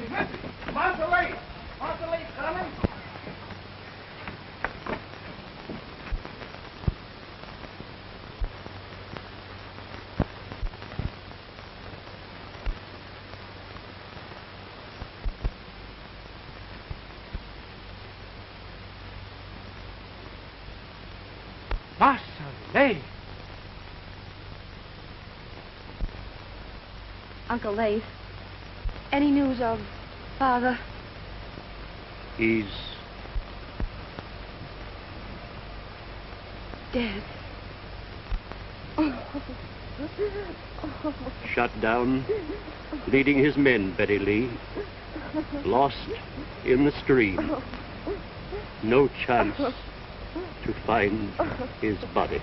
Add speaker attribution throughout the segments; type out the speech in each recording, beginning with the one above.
Speaker 1: Missy! Master Leeds! Master Leeds coming!
Speaker 2: Master Leeds!
Speaker 3: Uncle Leith, any news of Father?
Speaker 4: He's
Speaker 3: dead.
Speaker 4: shot down, leading his men, Betty Lee. Lost in the stream. No chance to find his body.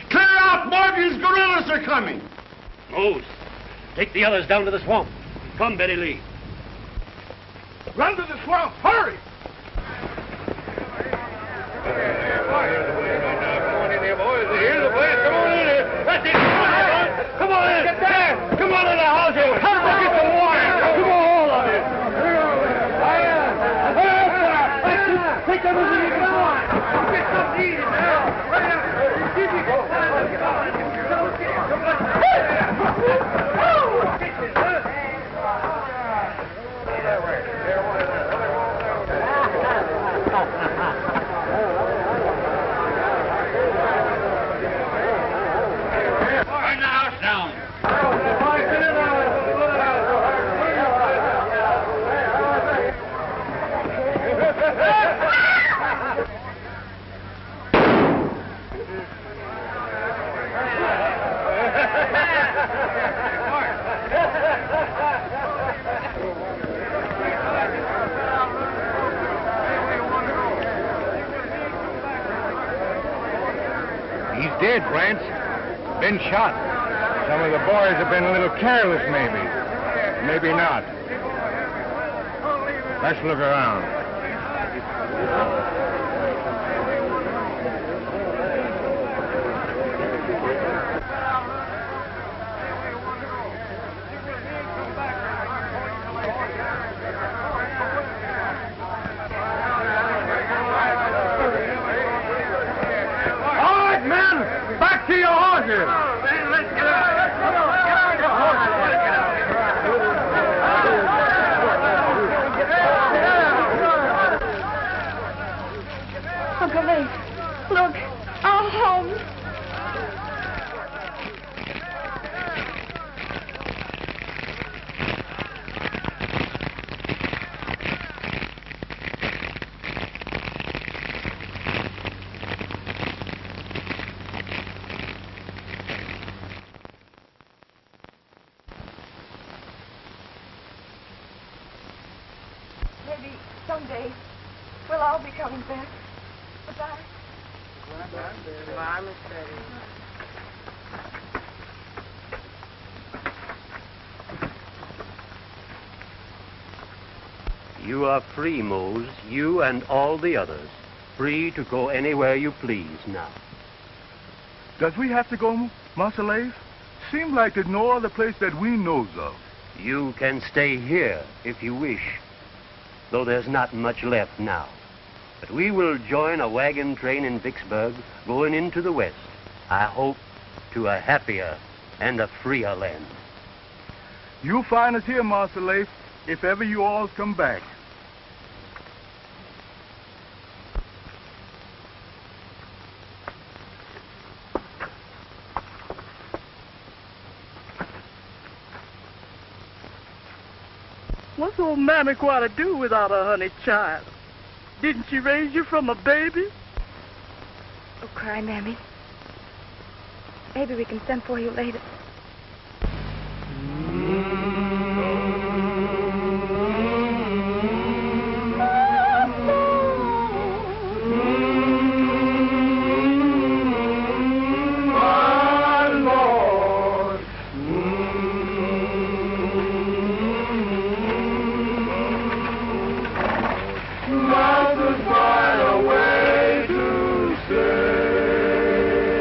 Speaker 1: Clear out, Morgan's guerrillas are coming!
Speaker 4: Mose, take the others down to the swamp. Come, Betty Lee.
Speaker 1: Run to the swamp, hurry! Here's the place, come on in here. That's it, come on in. Get there. Come on in the house here. Everybody get some water. Come on, all of you. Take everything you can find. Get something to eat now. Right now. Burn the house down.
Speaker 5: He's dead, Rance. Been shot. Some of the boys have been a little careless, maybe. Maybe not. Let's look around.
Speaker 1: Back to your horses! Let's get out!
Speaker 3: Uncle Leith, look, our home. Maybe someday we'll all be coming back. Goodbye.
Speaker 2: Goodbye, Miss Betty.
Speaker 4: You are free, Mose. You and all the others. Free to go anywhere you please now.
Speaker 6: Does we have to go, Master Leith? Seems like there's no other place that we knows of.
Speaker 4: You can stay here if you wish, though there's not much left now. But we will join a wagon train in Vicksburg going into the west. I hope to a happier and a freer land.
Speaker 6: You'll find us here, Master Leith, if ever you all come back.
Speaker 7: What's old Mammy going to do without a honey child? Didn't she raise you from a baby?
Speaker 3: Don't cry, Mammy. Maybe we can send for you later.
Speaker 1: Not to find a way to stay.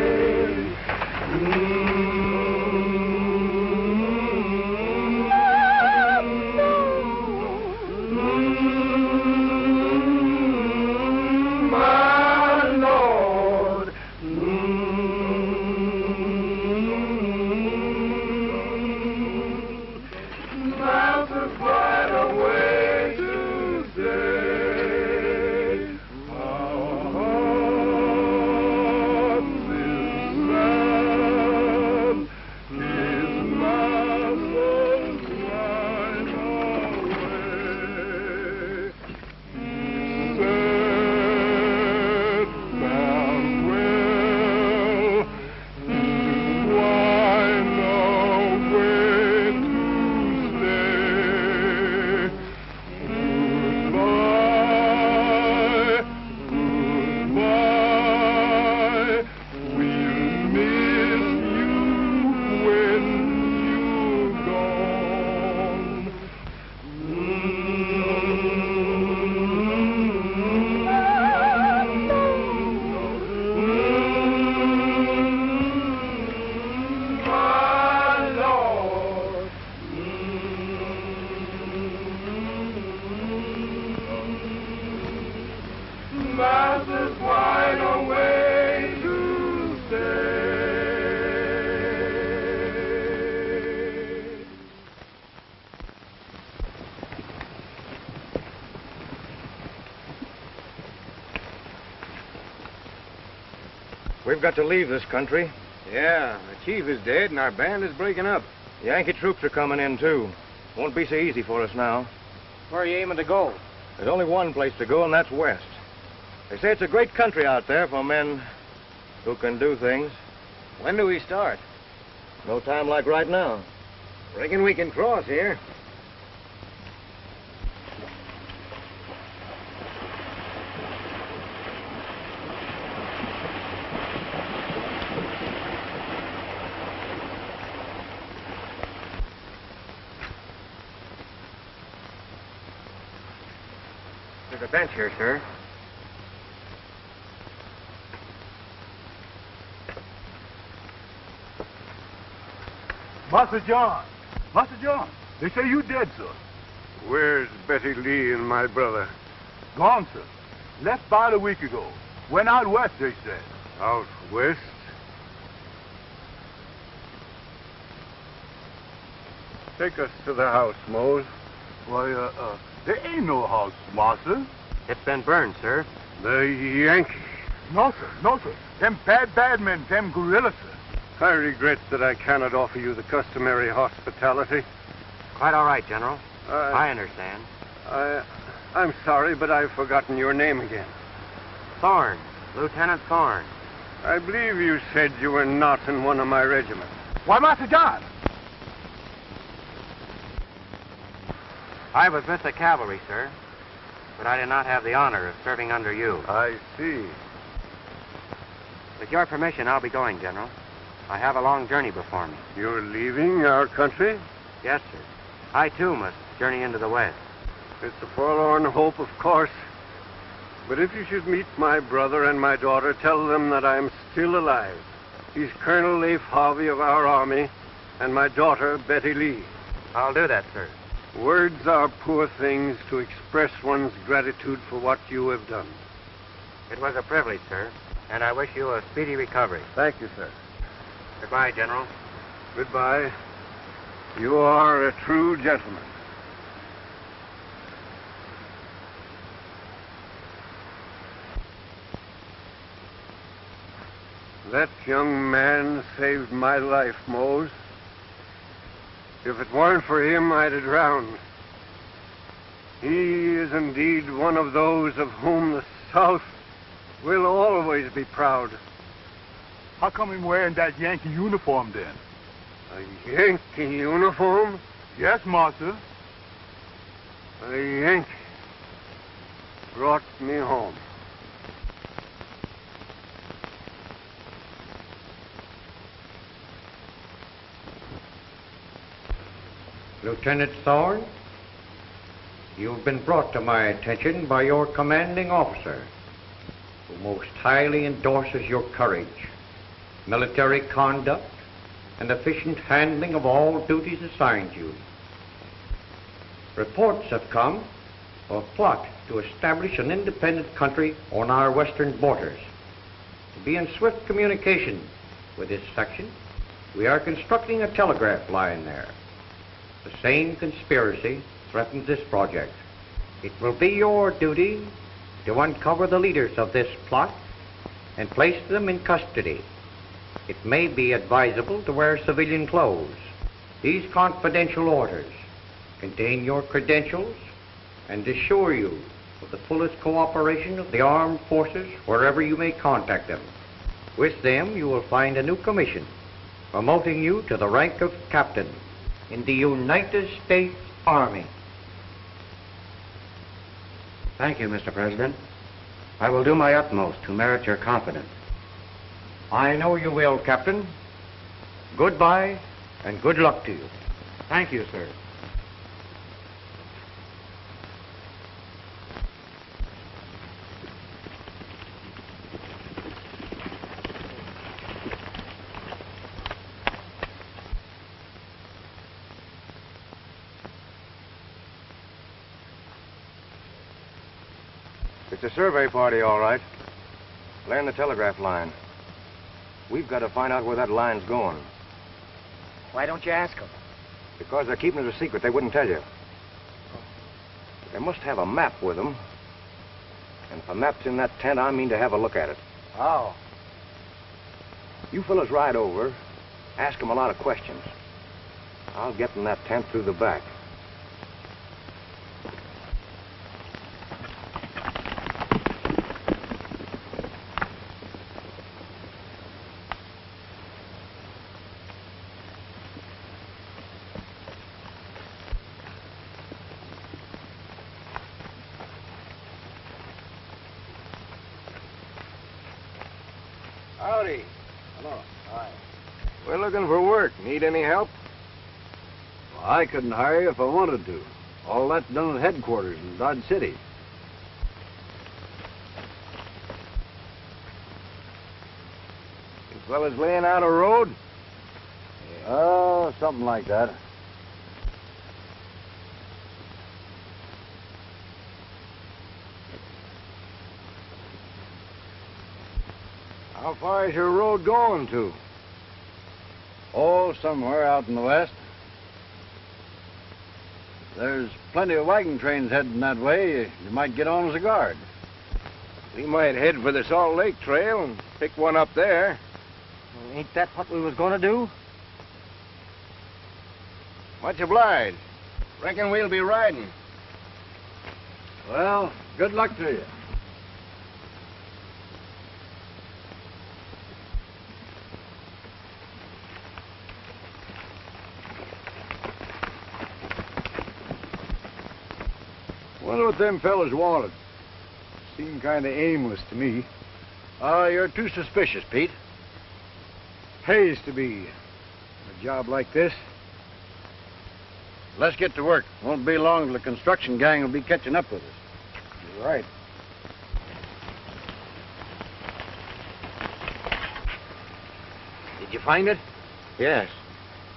Speaker 5: We've got to leave this country.
Speaker 8: Yeah, the chief is dead and our band is breaking up.
Speaker 5: Yankee troops are coming in, too. Won't be so easy for us now.
Speaker 2: Where are you aiming to go?
Speaker 5: There's only one place to go, and that's west. They say it's a great country out there for men who can do things.
Speaker 8: When do we start?
Speaker 5: No time like right now.
Speaker 8: Reckon we can cross here.
Speaker 4: There's a bench here, sir.
Speaker 6: Master John. Master John, they say you dead, sir.
Speaker 1: Where's Betty Lee and my brother?
Speaker 6: Gone, sir. Left about a week ago. Went out west, they said.
Speaker 1: Out west? Take us to the house, Mose.
Speaker 6: Why, there ain't no house, master.
Speaker 4: It's been burned, sir.
Speaker 1: The Yankee.
Speaker 6: No, sir. No, sir. Them bad men, them gorillas, sir.
Speaker 1: I regret that I cannot offer you the customary hospitality.
Speaker 4: Quite all right, General. I understand.
Speaker 1: I'm sorry, but I've forgotten your name again.
Speaker 4: Thorn. Lieutenant Thorn.
Speaker 1: I believe you said you were not in one of my regiments.
Speaker 6: Why, Master John?
Speaker 4: I was with the cavalry, sir. But I did not have the honor of serving under you.
Speaker 1: I see.
Speaker 4: With your permission, I'll be going, General. I have a long journey before me.
Speaker 1: You're leaving our country?
Speaker 4: Yes, sir. I, too, must journey into the West.
Speaker 1: It's a forlorn hope, of course. But if you should meet my brother and my daughter, tell them that I'm still alive. He's Colonel Leif Harvey of our army, and my daughter, Betty Lee.
Speaker 4: I'll do that, sir.
Speaker 1: Words are poor things to express one's gratitude for what you have done.
Speaker 4: It was a privilege, sir, and I wish you a speedy recovery.
Speaker 1: Thank you, sir.
Speaker 4: Goodbye, General.
Speaker 1: Goodbye. You are a true gentleman. That young man saved my life, Mose. If it weren't for him, I'd have drowned. He is indeed one of those of whom the South will always be proud.
Speaker 6: How come him wearing that Yankee uniform, then?
Speaker 1: A Yankee uniform?
Speaker 6: Yes, master.
Speaker 1: A Yankee brought me home.
Speaker 9: Lieutenant Thorne, you've been brought to my attention by your commanding officer, who most highly endorses your courage, military conduct, and efficient handling of all duties assigned you. Reports have come of a plot to establish an independent country on our western borders. To be in swift communication with this section, we are constructing a telegraph line there. The same conspiracy threatens this project. It will be your duty to uncover the leaders of this plot and place them in custody. It may be advisable to wear civilian clothes. These confidential orders contain your credentials and assure you of the fullest cooperation of the armed forces wherever you may contact them. With them, you will find a new commission promoting you to the rank of captain in the United States Army.
Speaker 4: Thank you, Mr. President. I will do my utmost to merit your confidence.
Speaker 9: I know you will, Captain. Goodbye, and good luck to you.
Speaker 4: Thank you, sir.
Speaker 5: It's a survey party, all right. Laying the telegraph line. We've got to find out where that line's going.
Speaker 2: Why don't you ask them?
Speaker 5: Because they're keeping it a secret, they wouldn't tell you. They must have a map with them. And if a map's in that tent, I mean to have a look at it.
Speaker 2: Oh.
Speaker 10: You fellas ride over, ask them a lot of questions. I'll get in that tent through the back.
Speaker 8: Howdy. Hello. Hi. We're looking for work. Need any help?
Speaker 1: Well, I couldn't hire you if I wanted to. All that's done at headquarters in Dodge City.
Speaker 8: You fellas laying out a road?
Speaker 1: Oh, something like that.
Speaker 8: How far is your road going to?
Speaker 1: Oh, somewhere out in the west. There's plenty of wagon trains heading that way. You might get on as a guard.
Speaker 8: We might head for the Salt Lake Trail and pick one up there.
Speaker 2: Ain't that what we was gonna do?
Speaker 8: Much obliged. Reckon we'll be riding.
Speaker 1: Well, good luck to you.
Speaker 8: Wonder what them fellas wanted. Seemed kind of aimless to me.
Speaker 1: You're too suspicious, Pete.
Speaker 8: Pays to be. A job like this.
Speaker 1: Let's get to work. Won't be long till the construction gang will be catching up with us.
Speaker 8: You're right.
Speaker 9: Did you find it? Yes.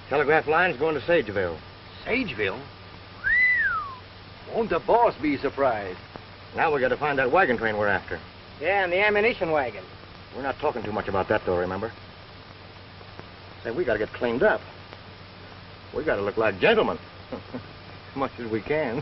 Speaker 9: Telegraph line's going to Sageville.
Speaker 10: Sageville? Won't the boss be surprised?
Speaker 9: Now we got to find that wagon train we're after.
Speaker 2: Yeah, and the ammunition wagon.
Speaker 9: We're not talking too much about that, though, remember? Say, we got to get cleaned up. We got to look like gentlemen. As much as we can.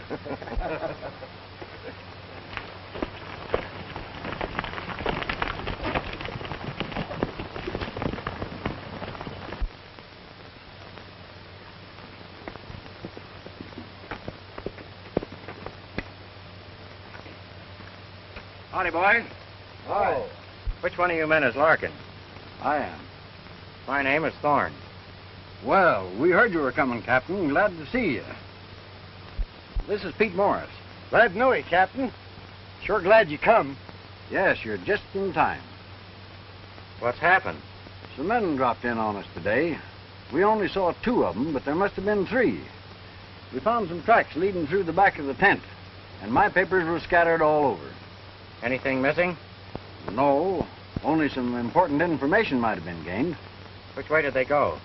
Speaker 2: Howdy, boys.
Speaker 8: Hi.
Speaker 2: Which one of you men is Larkin?
Speaker 1: I am.
Speaker 2: My name is Thorn.
Speaker 1: Well, we heard you were coming, Captain. Glad to see you. This is Pete Morris.
Speaker 2: Glad to know you, Captain. Sure glad you come.
Speaker 1: Yes, you're just in time.
Speaker 2: What's happened?
Speaker 1: Some men dropped in on us today. We only saw 2 of them, but there must have been 3. We found some tracks leading through the back of the tent, and my papers were scattered all over.
Speaker 2: Anything missing?
Speaker 1: No, only some important information might have been gained.
Speaker 2: Which way did they go?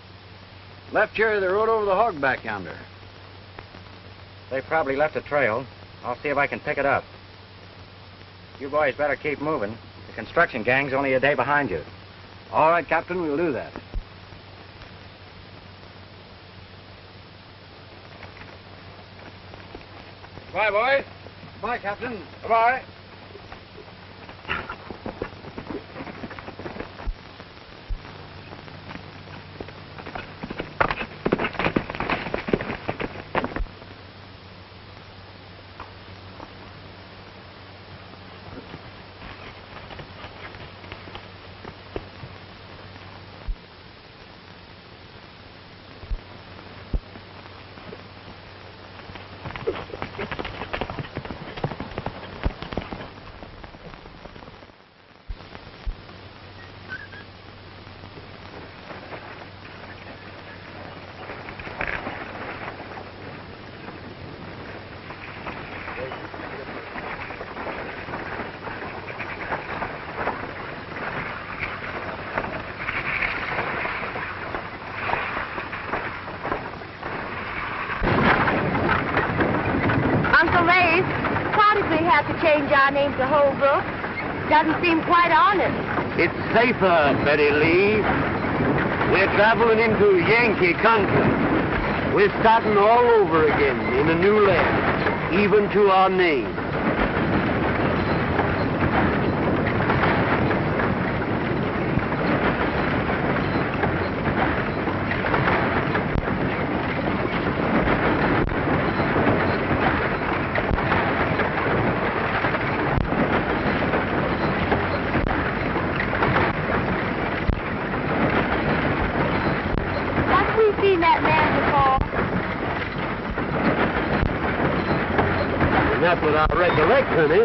Speaker 1: Left here, they rode over the hog back yonder.
Speaker 2: They probably left a trail. I'll see if I can pick it up. You boys better keep moving. The construction gang's only a day behind you.
Speaker 1: All right, Captain, we'll do that.
Speaker 8: Bye, boys.
Speaker 1: Bye, Captain.
Speaker 8: Bye-bye.
Speaker 11: Have to change our name to Holbrook. Doesn't seem quite honest.
Speaker 4: It's safer, Betty Lee. We're traveling into Yankee country. We're starting all over again in a new land, even to our name. Not what I recollect, honey.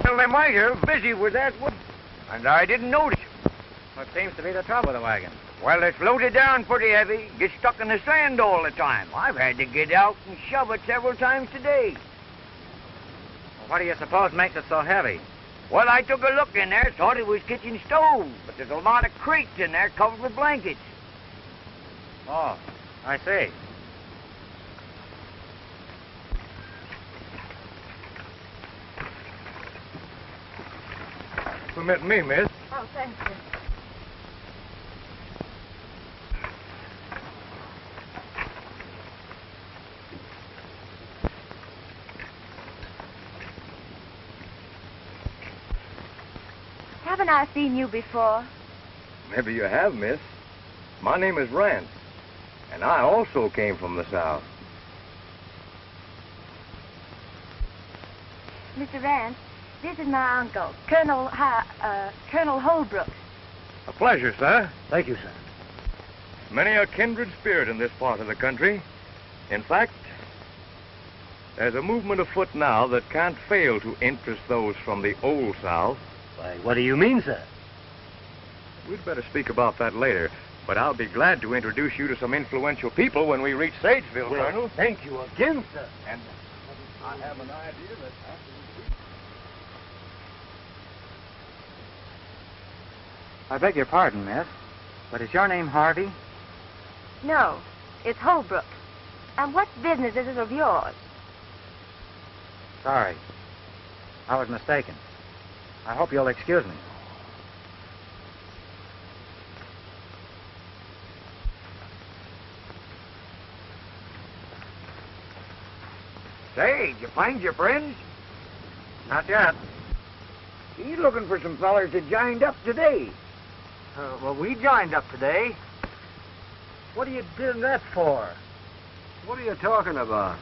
Speaker 8: Well, they might have busy with that wood, and I didn't notice it.
Speaker 2: What seems to be the trouble with the wagon?
Speaker 8: Well, it's loaded down pretty heavy. Gets stuck in the sand all the time. I've had to get out and shove it several times today.
Speaker 2: Well, what do you suppose makes it so heavy?
Speaker 8: Well, I took a look in there, thought it was kitchen stove, but there's a lot of crates in there covered with blankets.
Speaker 2: Oh, I see.
Speaker 5: Permit me, miss.
Speaker 3: Oh, thank you.
Speaker 11: Haven't I seen you before?
Speaker 10: Maybe you have, miss. My name is Rance, and I also came from the South.
Speaker 11: Mr. Rance, this is my uncle, Colonel Holbrook.
Speaker 5: A pleasure, sir.
Speaker 4: Thank you, sir.
Speaker 5: Many a kindred spirit in this part of the country. In fact, there's a movement afoot now that can't fail to interest those from the old South.
Speaker 4: Why, what do you mean, sir?
Speaker 5: We'd better speak about that later, but I'll be glad to introduce you to some influential people when we reach Sageville,
Speaker 4: Well,
Speaker 5: Colonel.
Speaker 4: thank you again, sir.
Speaker 5: And I have an idea that after we reach...
Speaker 2: I beg your pardon, miss, but is your name Harvey?
Speaker 11: No, it's Holbrook. And what business is it of yours?
Speaker 2: Sorry. I was mistaken. I hope you'll excuse me.
Speaker 8: Say, did you find your friends?
Speaker 2: Not yet.
Speaker 8: He's looking for some fellers that joined up today.
Speaker 1: Well, we joined up today. What are you doing that for?
Speaker 10: What are you talking about?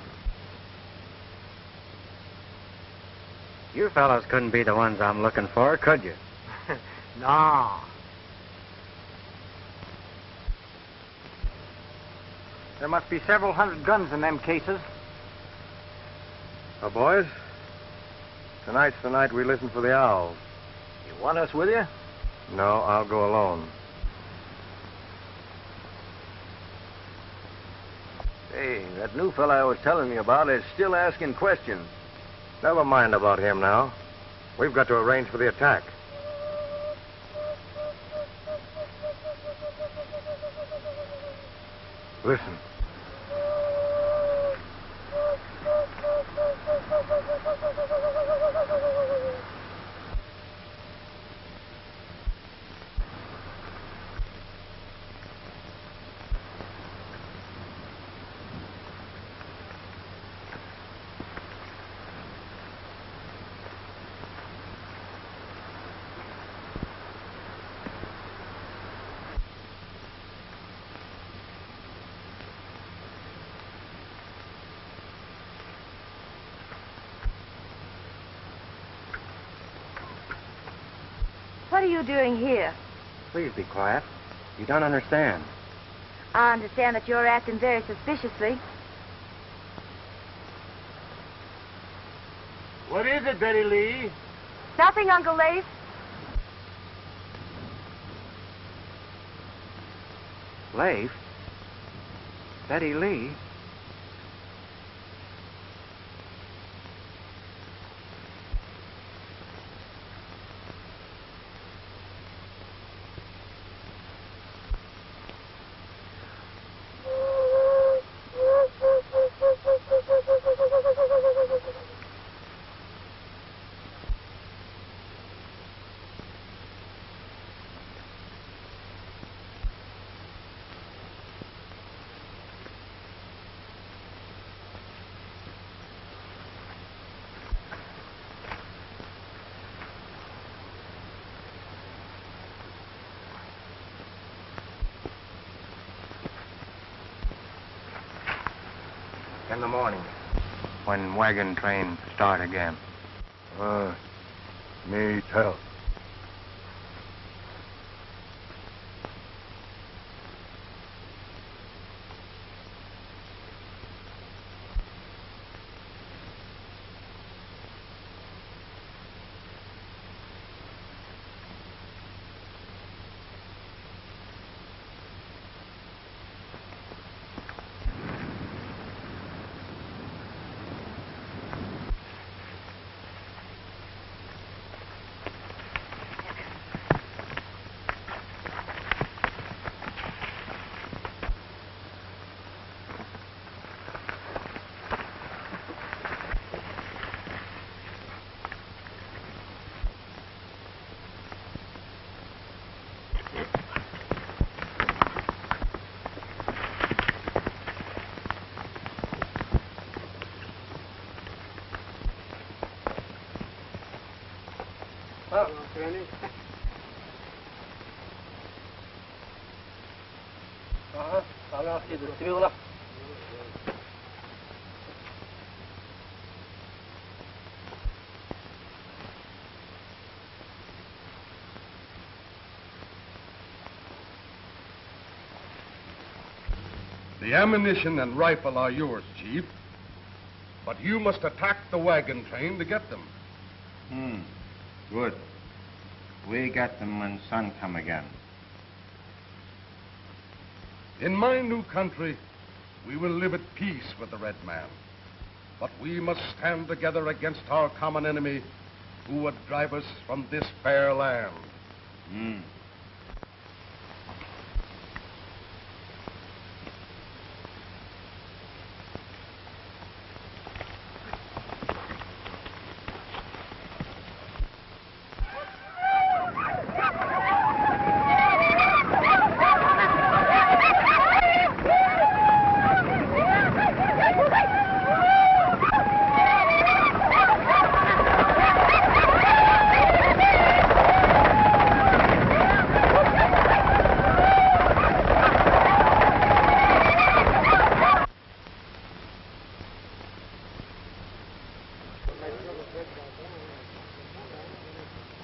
Speaker 2: You fellows couldn't be the ones I'm looking for, could you?
Speaker 1: No. There must be several hundred guns in them cases.
Speaker 10: Well, boys, tonight's the night we listen for the owls.
Speaker 1: You want us with you?
Speaker 10: No, I'll go alone. Hey, that new fella I was telling you about is still asking questions. Never mind about him now. We've got to arrange for the attack. Listen.
Speaker 11: What are you doing here?
Speaker 2: Please be quiet. You don't understand.
Speaker 11: I understand that you're acting very suspiciously.
Speaker 1: What is it, Betty Lee?
Speaker 11: Nothing, Uncle Lace.
Speaker 2: Leif? Betty Lee?
Speaker 10: in the morning, when wagon train start again.
Speaker 6: Me tell.
Speaker 12: The ammunition and rifle are yours, Chief. But you must attack the wagon train to get them.
Speaker 2: Good. We get them when sun come again.
Speaker 12: In my new country, we will live at peace with the red man. But we must stand together against our common enemy who would drive us from this fair land.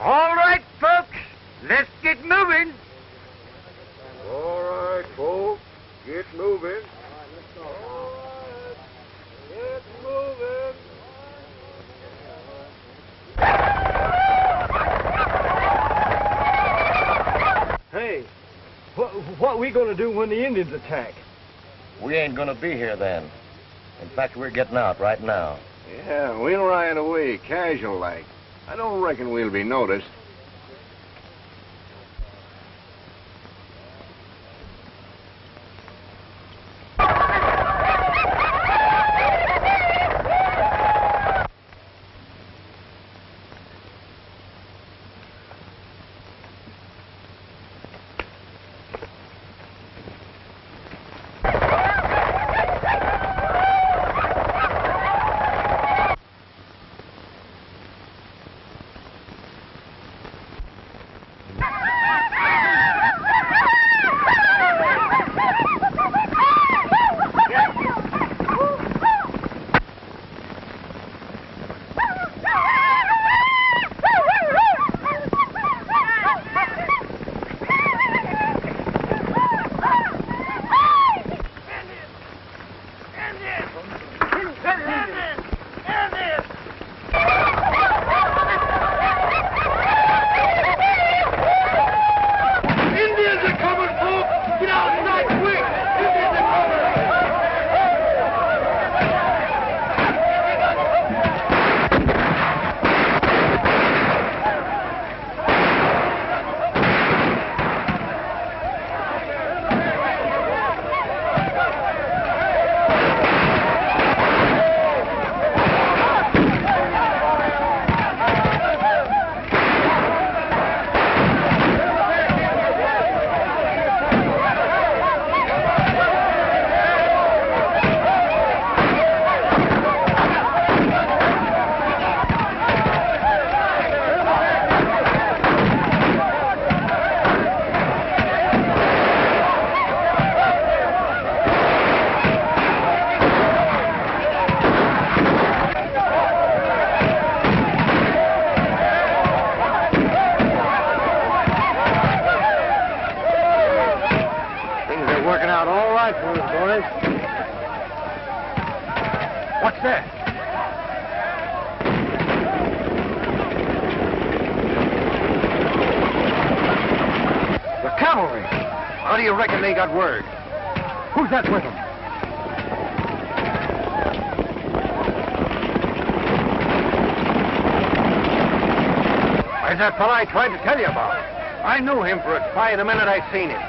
Speaker 8: All right, folks, let's get moving.
Speaker 1: All right, folks, get moving. Get moving.
Speaker 13: Hey, what are we going to do when the Indians attack?
Speaker 10: We ain't gonna be here then. In fact, we're getting out right now.
Speaker 1: Yeah, we'll ride away, casual like. I don't reckon we'll be noticed.
Speaker 10: working out all right for us, boys.
Speaker 5: What's that?
Speaker 10: The cavalry. How do you reckon they got word?
Speaker 5: Who's that with them?
Speaker 10: Where's that fella I tried to tell you about? I knew him for a spy the minute I seen him.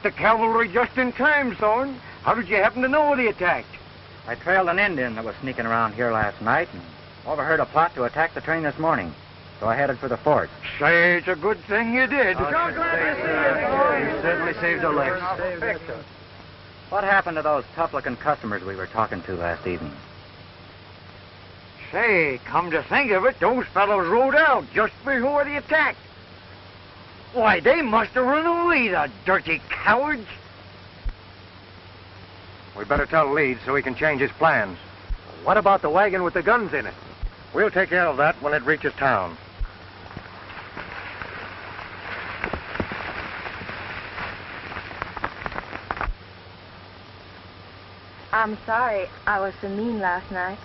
Speaker 8: The cavalry just in time, Thorn. How did you happen to know they attacked?
Speaker 2: I trailed an Indian that was sneaking around here last night and overheard a plot to attack the train this morning. So I headed for the fort.
Speaker 8: Say, it's a good thing you did.
Speaker 2: You certainly saved a life. What happened to those tough-looking customers we were talking to last evening?
Speaker 8: Say, come to think of it, those fellows rode out just before the attack. Why, they must have run away, the dirty cowards.
Speaker 10: We better tell Leeds so he can change his plans.
Speaker 1: What about the wagon with the guns in it?
Speaker 10: We'll take care of that when it reaches town.
Speaker 3: I'm sorry I was so mean last night.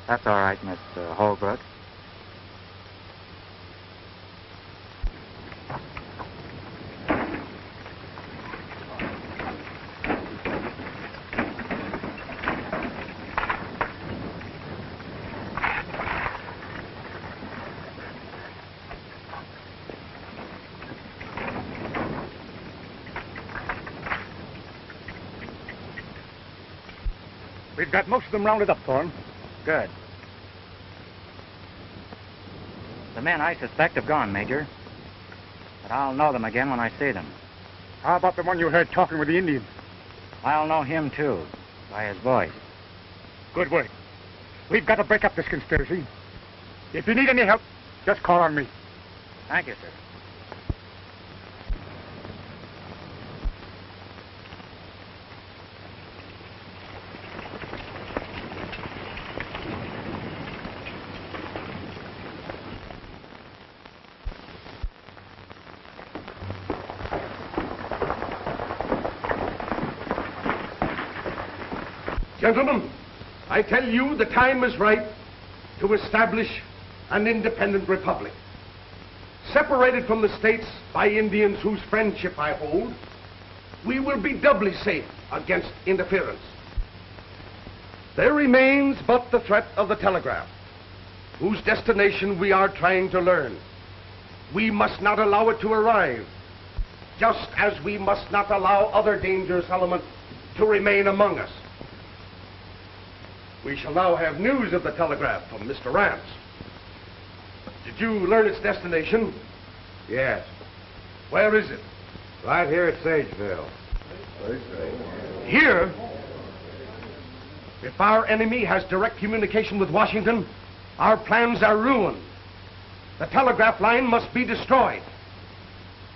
Speaker 2: That's all right, Miss Holbrook.
Speaker 5: We've got most of them rounded up, Thorne.
Speaker 2: Good. The men I suspect have gone, Major. But I'll know them again when I see them.
Speaker 5: How about the one you heard talking with the Indians?
Speaker 2: I'll know him, too, by his voice.
Speaker 5: Good work. We've got to break up this conspiracy. If you need any help, just call on me.
Speaker 2: Thank you, sir.
Speaker 12: Gentlemen, I tell you the time is right to establish an independent republic. Separated from the states by Indians whose friendship I hold, we will be doubly safe against interference. There remains but the threat of the telegraph, whose destination we are trying to learn. We must not allow it to arrive, just as we must not allow other dangerous elements to remain among us. We shall now have news of the telegraph from Mr. Rance. Did you learn its destination?
Speaker 10: Yes.
Speaker 12: Where is it?
Speaker 10: Right here at Sageville.
Speaker 12: Here? If our enemy has direct communication with Washington, our plans are ruined. The telegraph line must be destroyed.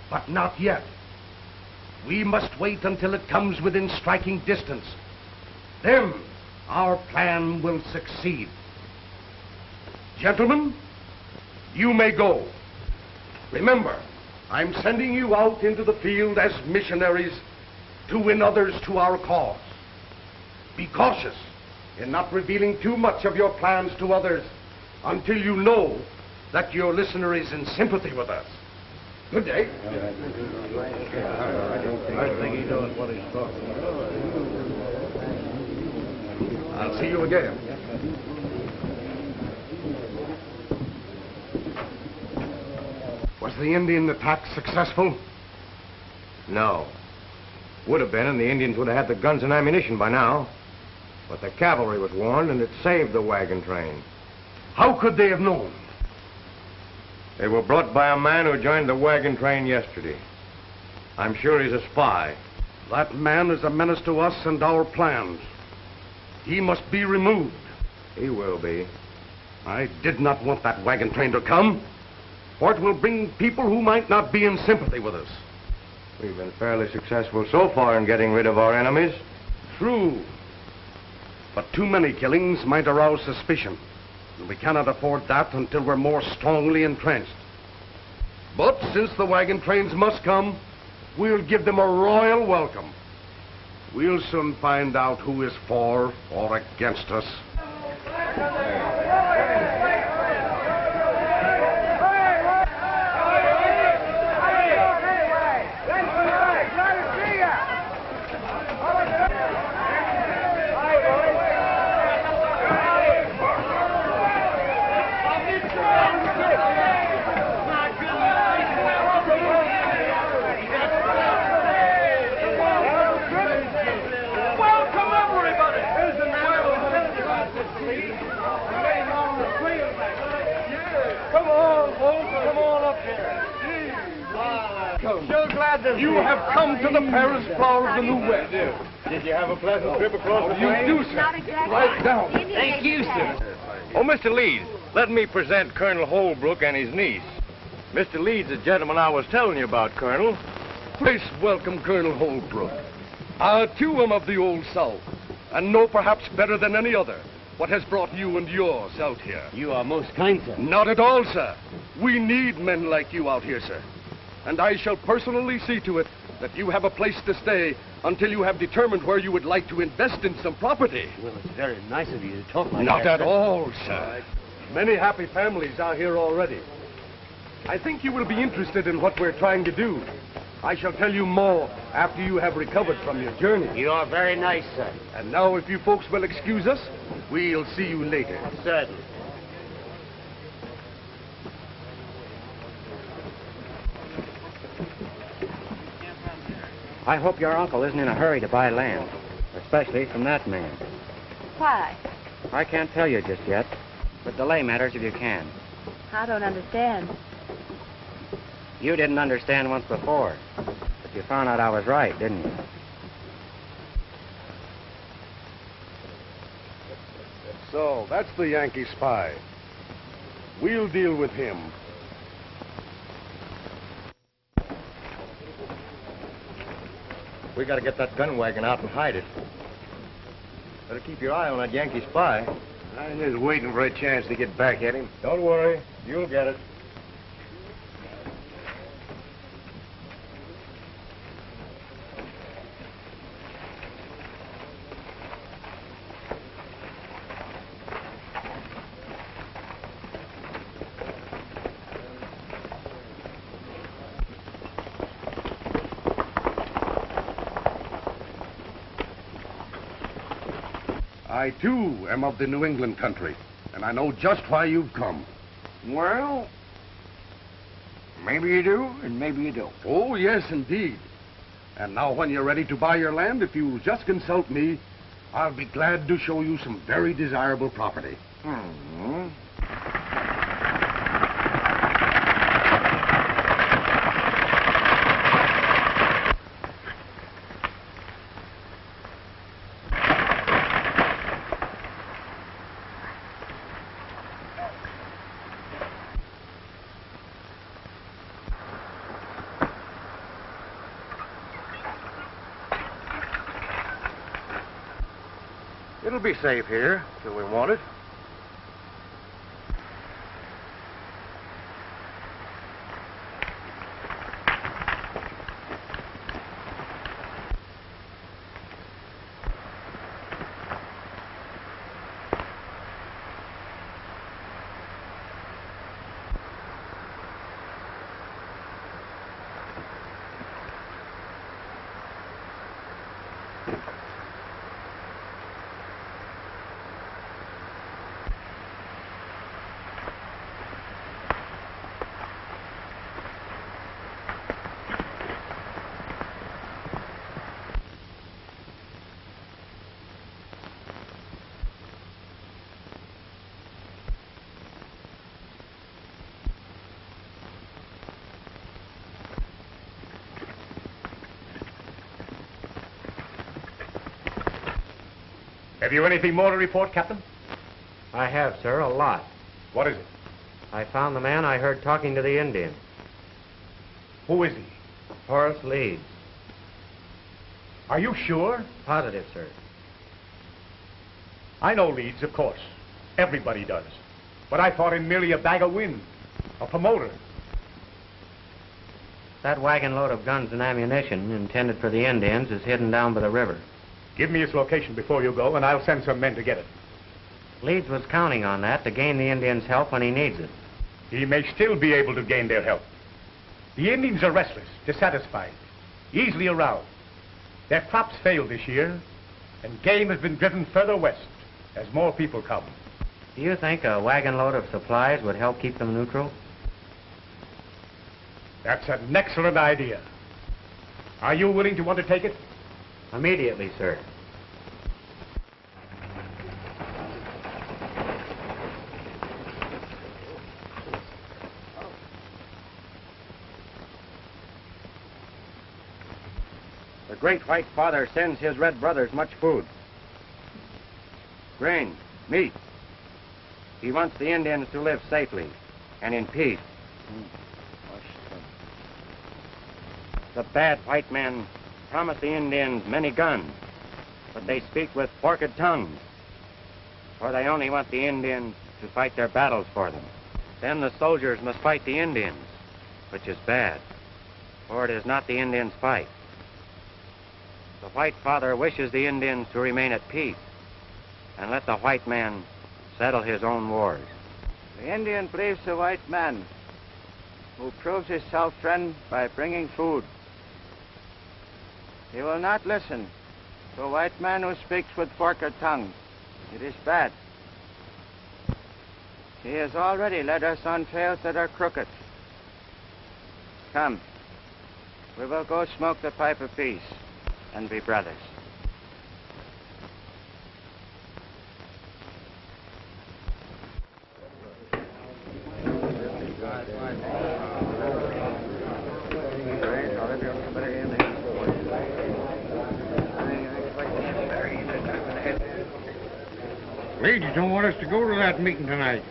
Speaker 12: But not yet. We must wait until it comes within striking distance. Then our plan will succeed. Gentlemen, you may go. Remember, I'm sending you out into the field as missionaries to win others to our cause. Be cautious in not revealing too much of your plans to others until you know that your listener is in sympathy with us. Good day.
Speaker 10: I think he knows what he's talking about.
Speaker 12: I'll see you again. Was the Indian attack successful?
Speaker 10: No. Would have been, and the Indians would have had the guns and ammunition by now. But the cavalry was warned, and it saved the wagon train.
Speaker 12: How could they have known?
Speaker 10: They were brought by a man who joined the wagon train yesterday. I'm sure he's a spy.
Speaker 12: That man is a menace to us and our plans. He must be removed.
Speaker 10: He will be.
Speaker 12: I did not want that wagon train to come, for it will bring people who might not be in sympathy with us.
Speaker 10: We've been fairly successful so far in getting rid of our enemies.
Speaker 12: True. But too many killings might arouse suspicion. And we cannot afford that until we're more strongly entrenched. But since the wagon trains must come, we'll give them a royal welcome. We'll soon find out who is for or against us. You have come to the Paris flower of the New West.
Speaker 5: Did you have a pleasant trip across the plain?
Speaker 12: You do, sir. Right down.
Speaker 5: Thank you, sir. Oh, Mr. Leeds, let me present Colonel Holbrook and his niece. Mr. Leeds, the gentleman I was telling you about, Colonel.
Speaker 12: Please welcome Colonel Holbrook. I, too, am of the Old South, and know perhaps better than any other what has brought you and yours out here.
Speaker 4: You are most kind, sir.
Speaker 12: Not at all, sir. We need men like you out here, sir. And I shall personally see to it that you have a place to stay until you have determined where you would like to invest in some property.
Speaker 4: Well, it's very nice of you to talk like
Speaker 12: Not
Speaker 4: that.
Speaker 12: at all, sir. Many happy families are here already. I think you will be interested in what we're trying to do. I shall tell you more after you have recovered from your journey.
Speaker 4: You are very nice, sir.
Speaker 12: And now, if you folks will excuse us, we'll see you later.
Speaker 4: Certainly.
Speaker 2: I hope your uncle isn't in a hurry to buy land, especially from that man.
Speaker 3: Why?
Speaker 2: I can't tell you just yet, but delay matters if you can.
Speaker 3: I don't understand.
Speaker 2: You didn't understand once before, but you found out I was right, didn't you?
Speaker 12: So, that's the Yankee spy. We'll deal with him.
Speaker 10: We gotta get that gun wagon out and hide it. Better keep your eye on that Yankee spy.
Speaker 1: I'm just waiting for a chance to get back at him.
Speaker 10: Don't worry. You'll get it.
Speaker 12: I, too, am of the New England country, and I know just why you've come.
Speaker 8: Well, maybe you do, and maybe you don't.
Speaker 12: Oh, yes, indeed. And now when you're ready to buy your land, if you'll just consult me, I'll be glad to show you some very desirable property.
Speaker 8: Hmm.
Speaker 10: It'll be safe here till we want it.
Speaker 14: Have you anything more to report, Captain?
Speaker 2: I have, sir, a lot.
Speaker 14: What is it?
Speaker 2: I found the man I heard talking to the Indian.
Speaker 14: Who is he?
Speaker 2: Horace Leeds.
Speaker 14: Are you sure?
Speaker 2: Positive, sir.
Speaker 14: I know Leeds, of course. Everybody does. But I thought him merely a bag of wind, a promoter.
Speaker 2: That wagon load of guns and ammunition intended for the Indians is hidden down by the river.
Speaker 14: Give me its location before you go, and I'll send some men to get it.
Speaker 2: Leeds was counting on that to gain the Indians' help when he needs it.
Speaker 14: He may still be able to gain their help. The Indians are restless, dissatisfied, easily aroused. Their crops failed this year, and game has been driven further west as more people come.
Speaker 2: Do you think a wagon load of supplies would help keep them neutral?
Speaker 14: That's an excellent idea. Are you willing to undertake it?
Speaker 2: Immediately, sir. The Great White Father sends his red brothers much food. Grain, meat. He wants the Indians to live safely and in peace. The bad white men promise the Indians many guns, but they speak with forked tongues, for they only want the Indians to fight their battles for them. Then the soldiers must fight the Indians, which is bad, for it is not the Indians' fight. The White Father wishes the Indians to remain at peace and let the white man settle his own wars.
Speaker 15: The Indian believes the white man, who proves himself friend by bringing food. He will not listen to a white man who speaks with forked tongue. It is bad. He has already led us on trails that are crooked. Come, we will go smoke the pipe of peace and be brothers.
Speaker 8: Leeds don't want us to go to that meeting tonight.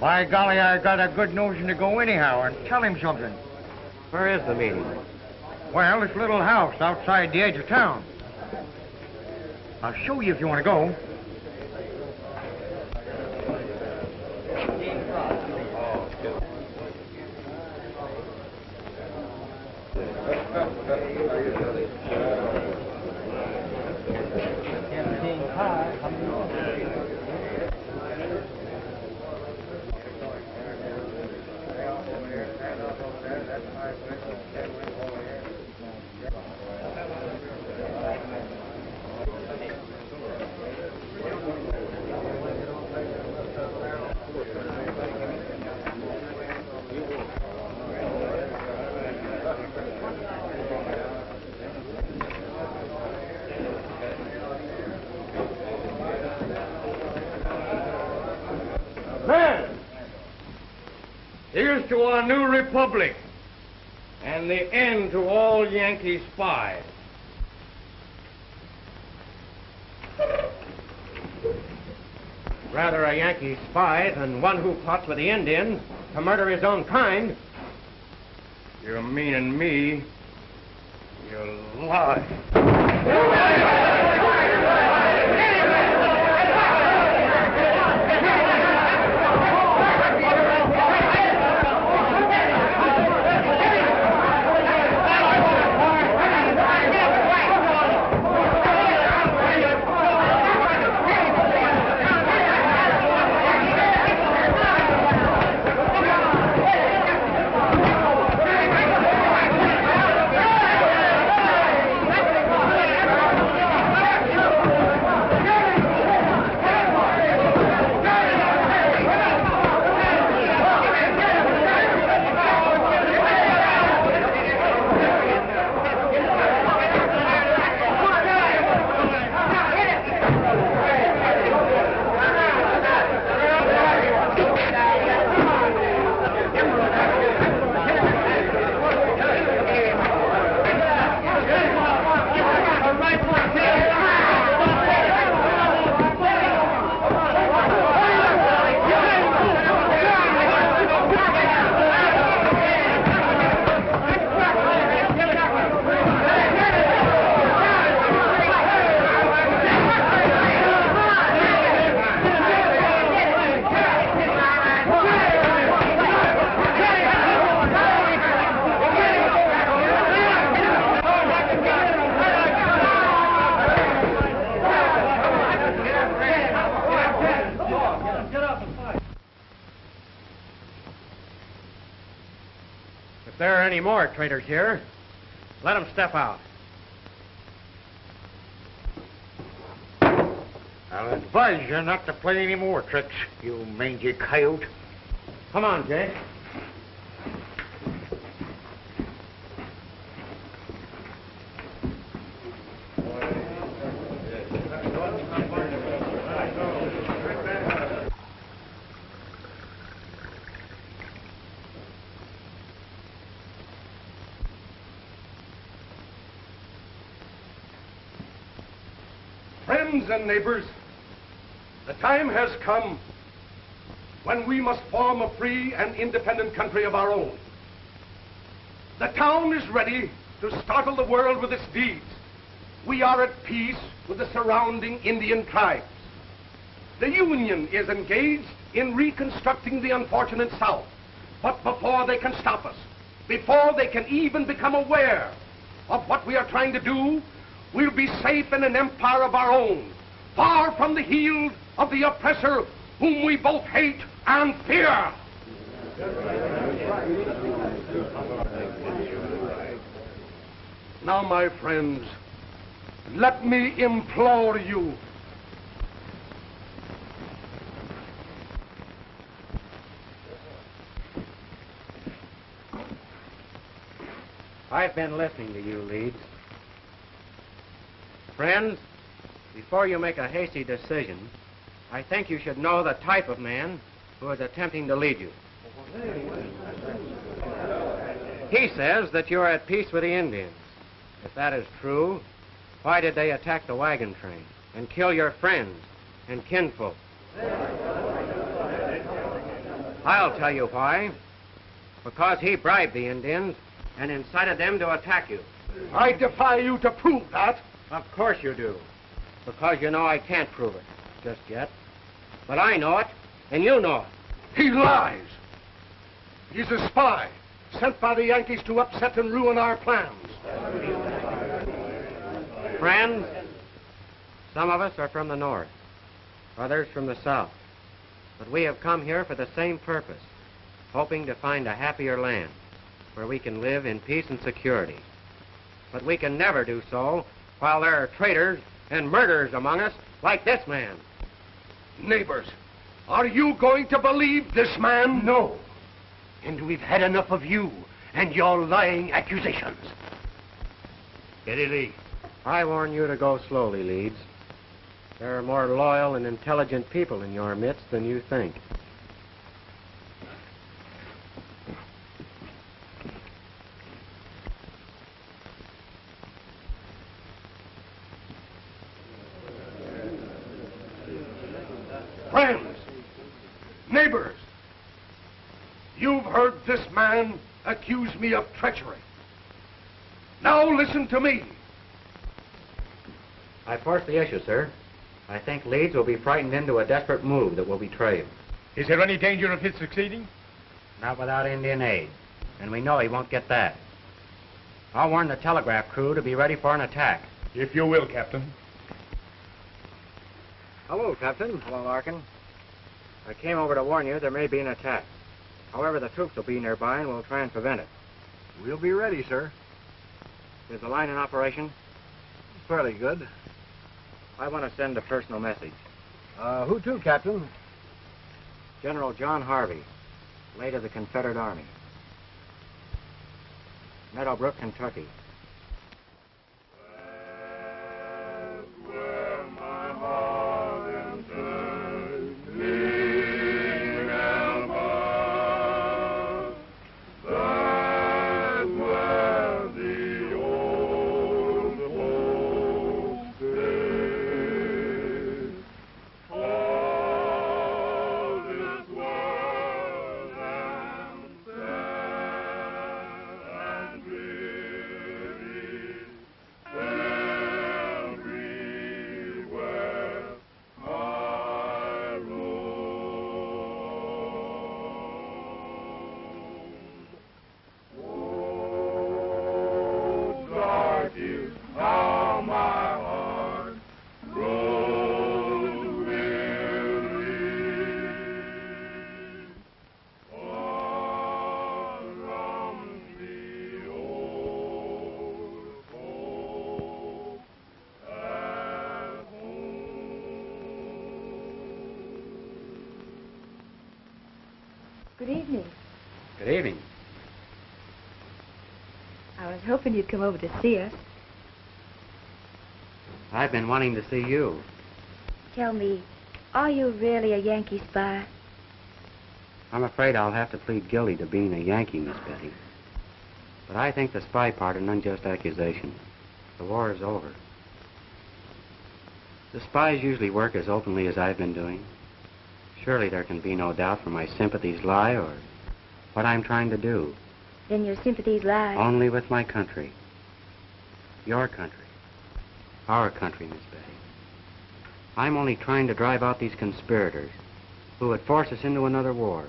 Speaker 8: By golly, I got a good notion to go anyhow and tell him something.
Speaker 2: Where is the meeting?
Speaker 8: Well, this little house outside the edge of town. I'll show you if you want to go. Here's to our new republic and the end to all Yankee spies.
Speaker 2: Rather a Yankee spy than one who plots with the Indians to murder his own kind.
Speaker 8: You're meaning me. You lie.
Speaker 2: any more traitors here, let them step out.
Speaker 8: I'll advise you not to play any more tricks, you mangy coyote.
Speaker 2: Come on, Jake.
Speaker 12: Friends and neighbors, the time has come when we must form a free and independent country of our own. The town is ready to startle the world with its deeds. We are at peace with the surrounding Indian tribes. The Union is engaged in reconstructing the unfortunate South. But before they can stop us, before they can even become aware of what we are trying to do, we'll be safe in an empire of our own, far from the heel of the oppressor whom we both hate and fear. Now, my friends, let me implore you.
Speaker 2: I've been listening to you, Leeds. Friends, before you make a hasty decision, I think you should know the type of man who is attempting to lead you. He says that you're at peace with the Indians. If that is true, why did they attack the wagon train and kill your friends and kinfolk? I'll tell you why. Because he bribed the Indians and incited them to attack you.
Speaker 12: I defy you to prove that.
Speaker 2: Of course you do. Because you know I can't prove it just yet. But I know it, and you know it.
Speaker 12: He lies. He's a spy, sent by the Yankees to upset and ruin our plans.
Speaker 2: Friends, some of us are from the north, others from the south. But we have come here for the same purpose, hoping to find a happier land where we can live in peace and security. But we can never do so while there are traitors and murderers among us like this man.
Speaker 12: Neighbors, are you going to believe this man?
Speaker 4: No. And we've had enough of you and your lying accusations. Steady.
Speaker 2: I warn you to go slowly, Leeds. There are more loyal and intelligent people in your midst than you think.
Speaker 12: Friends, neighbors, you've heard this man accuse me of treachery. Now listen to me.
Speaker 2: I forced the issue, sir. I think Leeds will be frightened into a desperate move that will betray him.
Speaker 14: Is there any danger of his succeeding?
Speaker 2: Not without Indian aid, and we know he won't get that. I'll warn the telegraph crew to be ready for an attack.
Speaker 14: If you will, Captain.
Speaker 2: Hello, Captain. Hello, Larkin. I came over to warn you there may be an attack. However, the troops will be nearby and we'll try and prevent it.
Speaker 13: We'll be ready, sir.
Speaker 2: Is the line in operation?
Speaker 13: Fairly good.
Speaker 2: I want to send a personal message.
Speaker 13: Who to, Captain?
Speaker 2: General John Harvey, late of the Confederate Army. Meadowbrook, Kentucky.
Speaker 3: Good evening.
Speaker 2: Good evening.
Speaker 3: I was hoping you'd come over to see us.
Speaker 2: I've been wanting to see you.
Speaker 3: Tell me, are you really a Yankee spy?
Speaker 2: I'm afraid I'll have to plead guilty to being a Yankee, Miss Betty. But I think the spy part an unjust accusation. The war is over. The spies usually work as openly as I've been doing. Surely there can be no doubt where my sympathies lie or what I'm trying to do.
Speaker 3: Then your sympathies lie...
Speaker 2: Only with my country. Your country. Our country, Miss Betty. I'm only trying to drive out these conspirators who would force us into another war,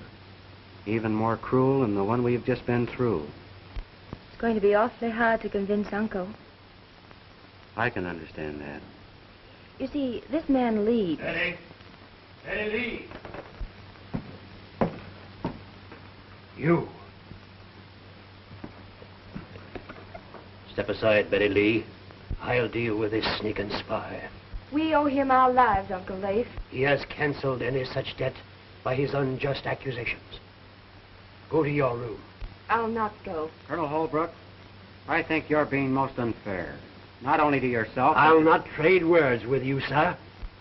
Speaker 2: even more cruel than the one we've just been through.
Speaker 3: It's going to be awfully hard to convince Uncle.
Speaker 2: I can understand that.
Speaker 3: You see, this man Leeds...
Speaker 14: Betty! Betty Lee!
Speaker 4: You. Step aside, Betty Lee. I'll deal with this sneaking spy.
Speaker 11: We owe him our lives, Uncle Leif.
Speaker 4: He has canceled any such debt by his unjust accusations. Go to your room.
Speaker 11: I'll not go.
Speaker 2: Colonel Holbrook, I think you're being most unfair. Not only to yourself...
Speaker 4: I'll not trade words with you, sir.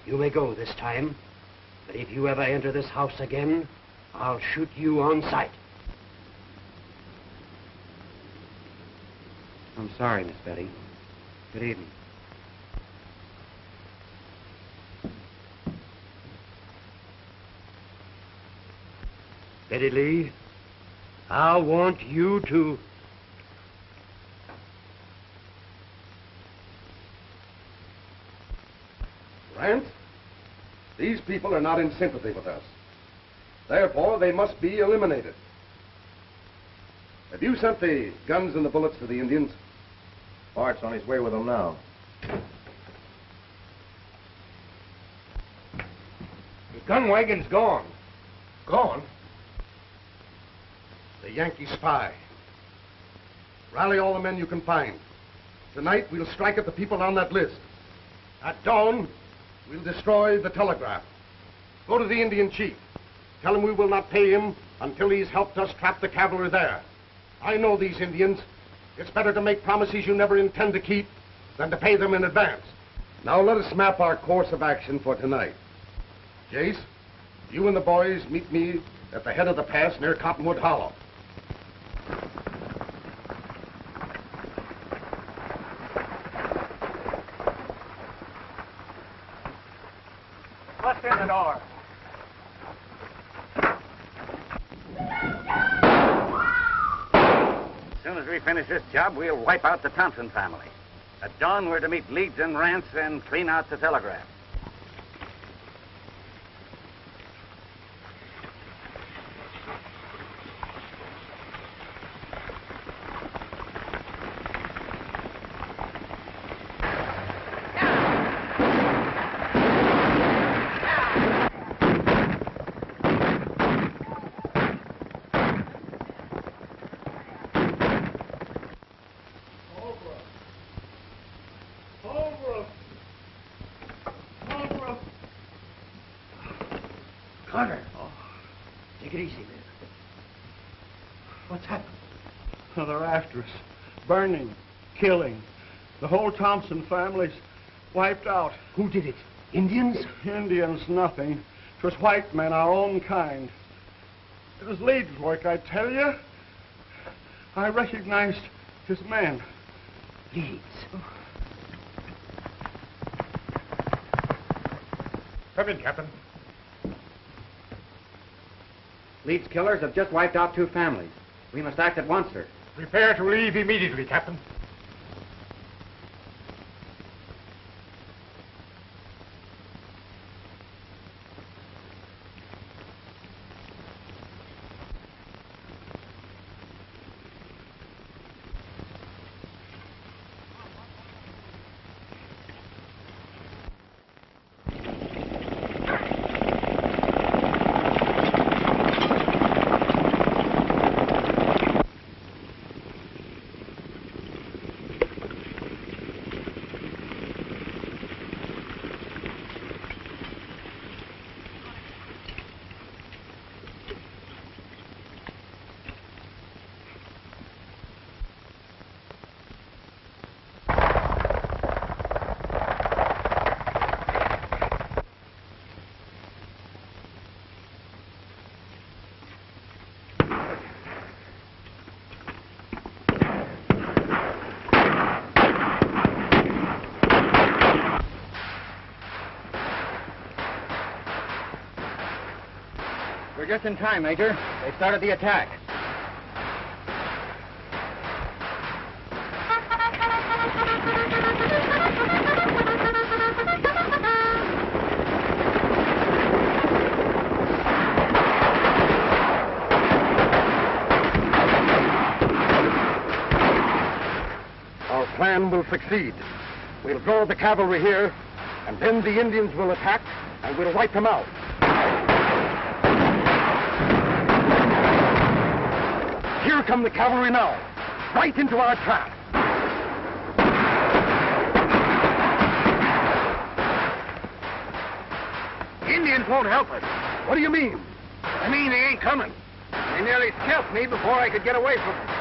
Speaker 4: You may go this time. But if you ever enter this house again, I'll shoot you on sight.
Speaker 2: I'm sorry, Miss Betty. Good evening.
Speaker 4: Betty Lee, I want you to...
Speaker 12: Rance, these people are not in sympathy with us. Therefore, they must be eliminated. Have you sent the guns and the bullets to the Indians?
Speaker 10: Bart's on his way with them now.
Speaker 12: The gun wagon's gone. Gone? The Yankee spy. Rally all the men you can find. Tonight, we'll strike at the people on that list. At dawn, we'll destroy the telegraph. Go to the Indian chief. Tell him we will not pay him until he's helped us trap the cavalry there. I know these Indians. It's better to make promises you never intend to keep than to pay them in advance. Now let us map our course of action for tonight. Jace, you and the boys meet me at the head of the pass near Cottonwood Hollow.
Speaker 13: Bust in the door.
Speaker 8: As soon as we finish this job, we'll wipe out the Thompson family. At dawn, we're to meet Leeds and Rance and clean out the telegraph.
Speaker 7: They're after us. Burning, killing. The whole Thompson family's wiped out.
Speaker 4: Who did it? Indians?
Speaker 7: Indians, nothing. It was white men, our own kind. It was Leeds' work, I tell you. I recognized his men.
Speaker 4: Leeds.
Speaker 14: Come in, Captain.
Speaker 2: Leeds' killers have just wiped out 2 families. We must act at once, sir.
Speaker 14: Prepare to leave immediately, Captain.
Speaker 15: We're just in time, Major. They started the attack.
Speaker 12: Our plan will succeed. We'll draw the cavalry here, and then the Indians will attack, and we'll wipe them out. Here come the cavalry now, right into our trap.
Speaker 8: The Indians won't help us.
Speaker 12: What do you mean?
Speaker 8: I mean, they ain't coming. They nearly scalped me before I could get away from them.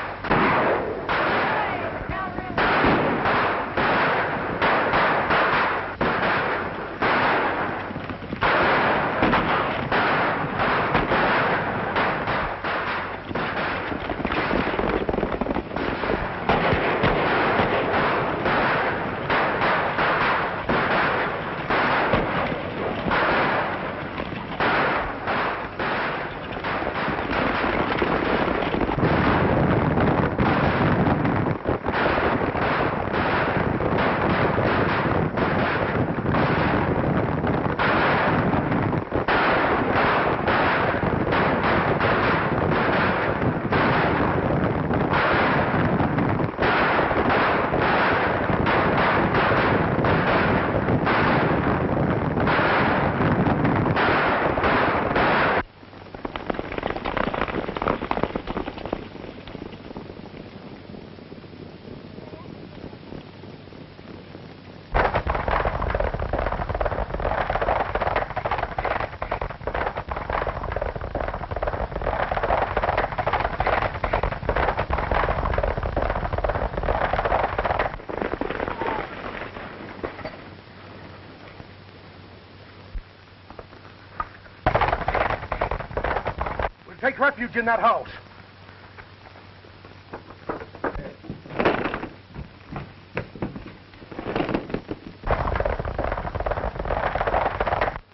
Speaker 12: Take refuge in that house.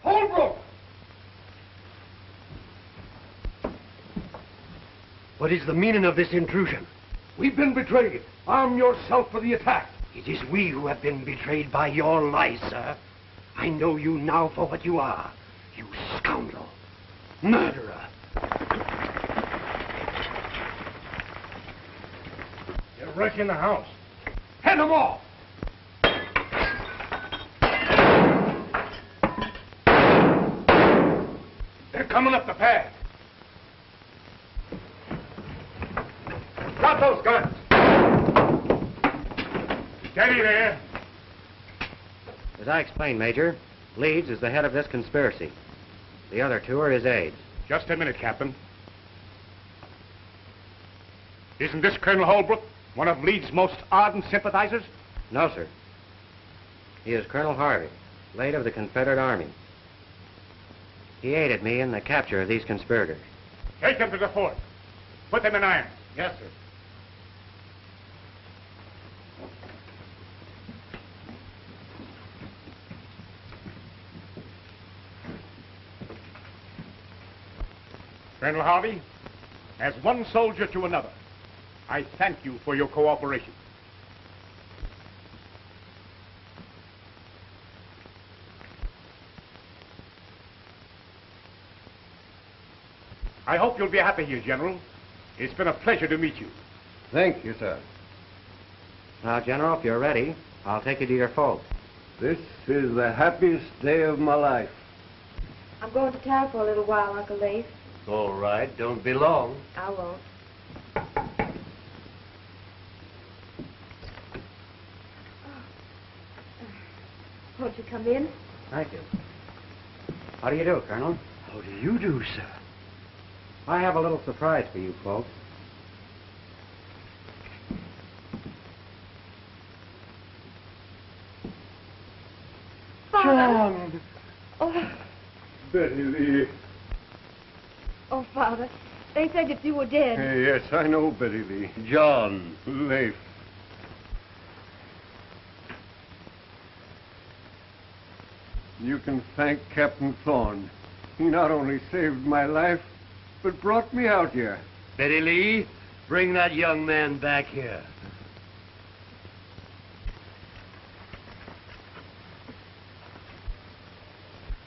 Speaker 12: Holbrook!
Speaker 4: What is the meaning of this intrusion?
Speaker 12: We've been betrayed. Arm yourself for the attack.
Speaker 4: It is we who have been betrayed by your lies, sir. I know you now for what you are. You scoundrel. Murderer.
Speaker 12: Rush in the house. Head them off! They're coming up the path. Drop those guns! Steady there.
Speaker 2: As I explained, Major, Leeds is the head of this conspiracy. The other two are his aides.
Speaker 14: Just a minute, Captain. Isn't this Colonel Holbrook? One of Leeds' most ardent sympathizers?
Speaker 2: No, sir. He is Colonel Harvey, late of the Confederate Army. He aided me in the capture of these conspirators.
Speaker 14: Take them to the fort. Put them in irons.
Speaker 2: Yes, sir.
Speaker 14: Colonel Harvey, as one soldier to another, I thank you for your cooperation. I hope you'll be happy here, General. It's been a pleasure to meet you.
Speaker 1: Thank you, sir.
Speaker 2: Now, General, if you're ready, I'll take you to your folks.
Speaker 1: This is the happiest day of my life.
Speaker 11: I'm going to town for a little while, Uncle Leif.
Speaker 4: All right, don't be long.
Speaker 11: I won't. Won't you come in?
Speaker 2: Thank you. How do you do, Colonel?
Speaker 1: How do you do, sir?
Speaker 2: I have a little surprise for you folks.
Speaker 11: Father.
Speaker 1: John!
Speaker 11: Oh,
Speaker 1: Betty Lee.
Speaker 11: oh, Father. They said that you were dead.
Speaker 1: Yes, I know, Betty Lee.
Speaker 4: John.
Speaker 1: Leif. You can thank Captain Thorne. He not only saved my life, what brought me out here.
Speaker 4: Betty Lee, bring that young man back here.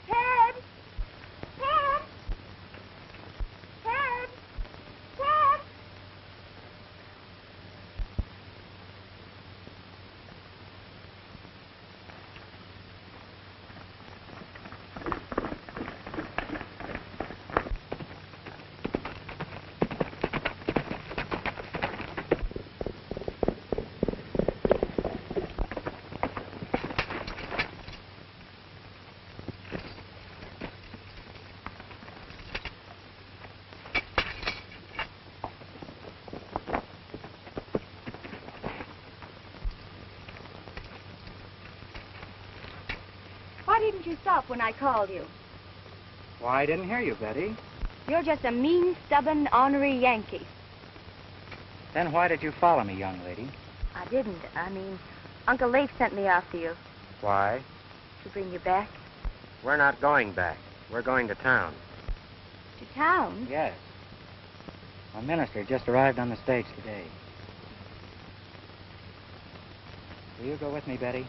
Speaker 11: Ted! Ted! Ted! Ted! Why didn't you stop when I called you?
Speaker 15: Why, I didn't hear you, Betty.
Speaker 11: You're just a mean, stubborn, ornery Yankee.
Speaker 15: Then why did you follow me, young lady?
Speaker 3: I didn't. I mean, Uncle Leif sent me after you
Speaker 2: Why?
Speaker 3: to bring you back.
Speaker 2: We're not going back. We're going to town.
Speaker 3: To town?
Speaker 15: Yes. A minister just arrived on the stage today. Will you go with me, Betty?